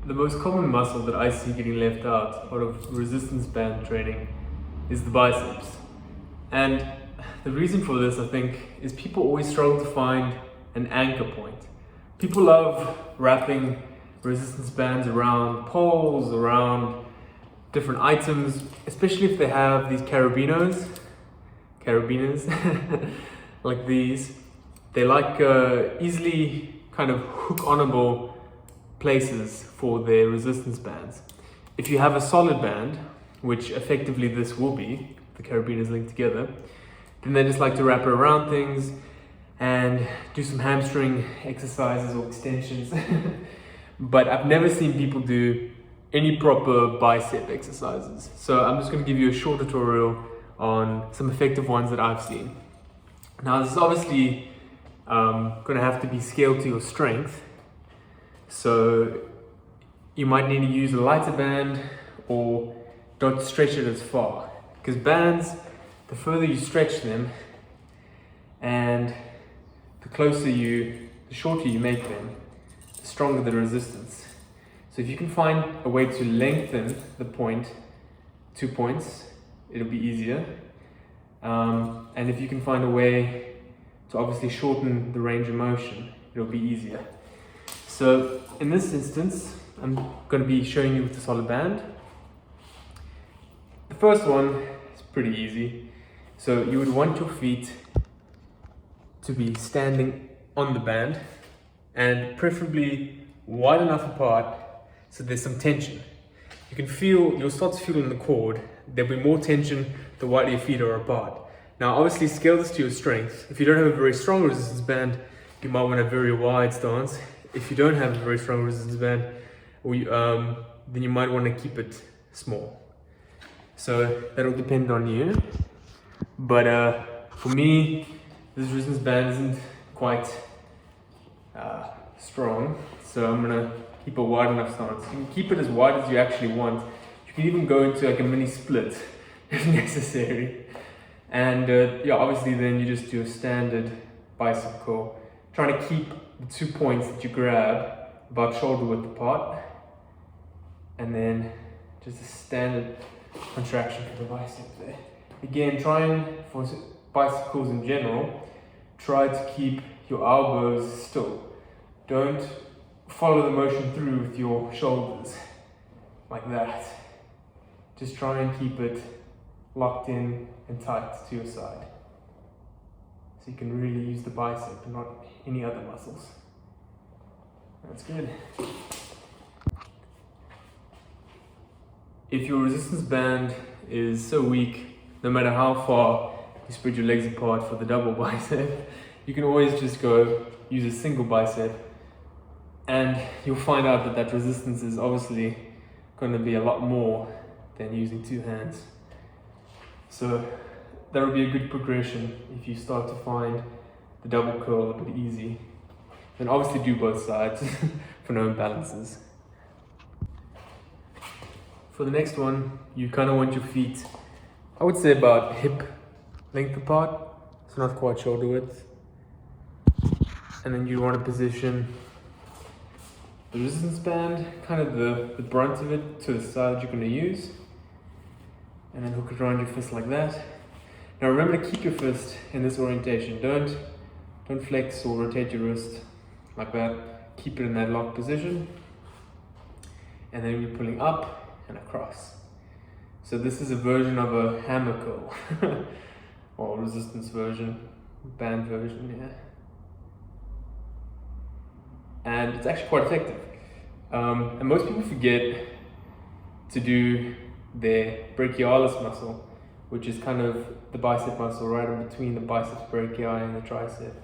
the most common muscle that I see getting left out of resistance band training is the biceps. And the reason for this, I think, is people always struggle to find an anchor point. People love wrapping resistance bands around poles, around different items, especially if they have these carabiners, like these. They like easily kind of hook-onable places for their resistance bands. If you have a solid band, which effectively this will be, the carabiners linked together, then they just like to wrap it around things and do some hamstring exercises or extensions. But I've never seen people do any proper bicep exercises. So I'm just going to give you a short tutorial on some effective ones that I've seen. Now this is obviously going to have to be scaled to your strength. So you might need to use a lighter band or don't stretch it as far. Because bands, the further you stretch them and the shorter you make them, the stronger the resistance. So if you can find a way to lengthen the point, 2 points, it'll be easier. And if you can find a way to obviously shorten the range of motion, it'll be easier. So in this instance, I'm going to be showing you with the solid band. The first one is pretty easy. So you would want your feet to be standing on the band and preferably wide enough apart so there's some tension. You'll start to feel in the cord, there'll be more tension the wider your feet are apart. Now obviously scale this to your strength. If you don't have a very strong resistance band, you might want a very wide stance. If you don't have a very strong resistance band, then you might want to keep it small. So that'll depend on you. But for me, this resistance band isn't quite strong, so I'm gonna keep a wide enough stance. You can keep it as wide as you actually want. You can even go into like a mini split if necessary. And yeah, obviously then you just do a standard bicep curl, trying to keep the 2 points that you grab about shoulder width apart, and then just a standard contraction for the bicep there. Again, for bicycles in general, try to keep your elbows still. Don't follow the motion through with your shoulders like that. Just try and keep it locked in and tight to your side, so you can really use the bicep and not any other muscles. That's good. If your resistance band is so weak, no matter how far you spread your legs apart for the double bicep, you can always just go use a single bicep, and you'll find out that resistance is obviously going to be a lot more than using 2 hands. So that will be a good progression if you start to find the double curl a bit easy. Then obviously do both sides for no imbalances. For the next one, you kind of want your feet, I would say about hip length apart, so not quite shoulder width. And then you want to position the resistance band, kind of the brunt of it, to the side you're going to use. And then hook it around your fist like that. Now remember to keep your fist in this orientation. Don't flex or rotate your wrist like that. Keep it in that locked position. And then you're pulling up and across. So this is a version of a hammer curl. Or resistance version, band version, yeah. And it's actually quite effective. And most people forget to do their brachialis muscle, which is kind of the bicep muscle right in between the biceps brachii and the tricep.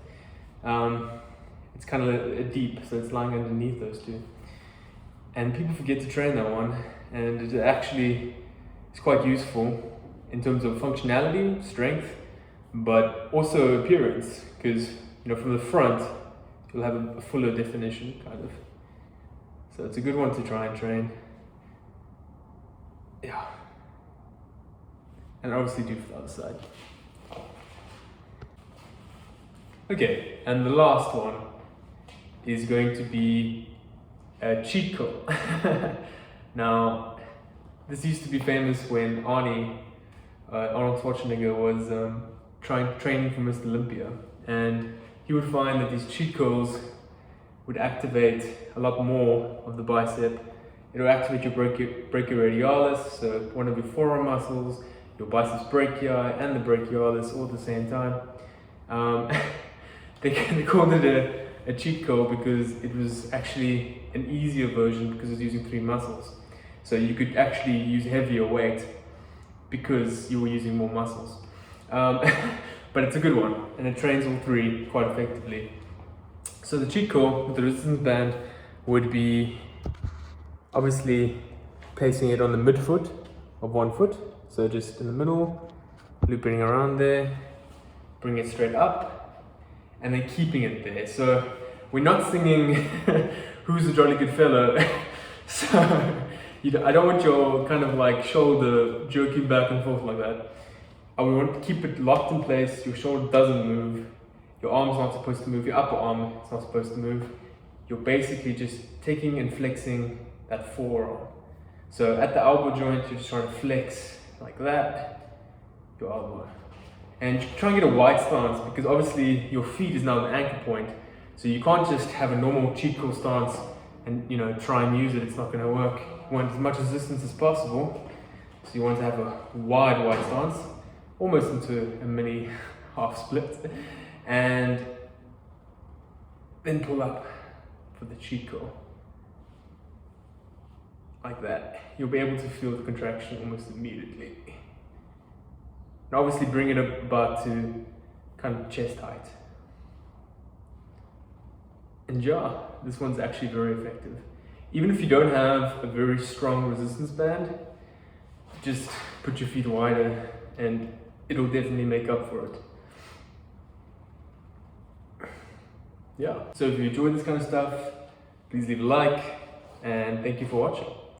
It's kind of a deep, so it's lying underneath those two. And people forget to train that one, and it actually is quite useful in terms of functionality, strength, but also appearance, because from the front you'll have a fuller definition, kind of. So it's a good one to try and train. Yeah. And obviously do for the other side. Okay, and the last one is going to be cheat code. Now, this used to be famous when Arnold Schwarzenegger was training for Mr. Olympia, and he would find that these cheat codes would activate a lot more of the bicep. It will activate your brachioradialis, so one of your forearm muscles, your biceps brachii and the brachialis all at the same time. They called it a cheat code because it was actually an easier version because it's using 3 muscles. So you could actually use heavier weight because you were using more muscles. But it's a good one, and it trains all 3 quite effectively. So the cheat code with the resistance band would be obviously placing it on the midfoot of one foot. So just in the middle, looping around there, bring it straight up, and then keeping it there. So we're not singing Who's a Jolly Good Fellow. So I don't want your kind of like shoulder jerking back and forth like that. I want to keep it locked in place. Your shoulder doesn't move. Your arm's not supposed to move. Your upper arm is not supposed to move. You're basically just taking and flexing that forearm. So at the elbow joint, you're just trying to flex like that, your elbow. And try and get a wide stance because obviously your feet is now the anchor point. So you can't just have a normal cheat code stance and try and use it. It's not going to work. You want as much resistance as possible. So you want to have a wide stance, almost into a mini half split. And then pull up for the cheat code. Like that. You'll be able to feel the contraction almost immediately. And obviously bring it up about to kind of chest height. And yeah, this one's actually very effective. Even if you don't have a very strong resistance band, just put your feet wider and it'll definitely make up for it. Yeah, so if you enjoyed this kind of stuff, please leave a like and thank you for watching.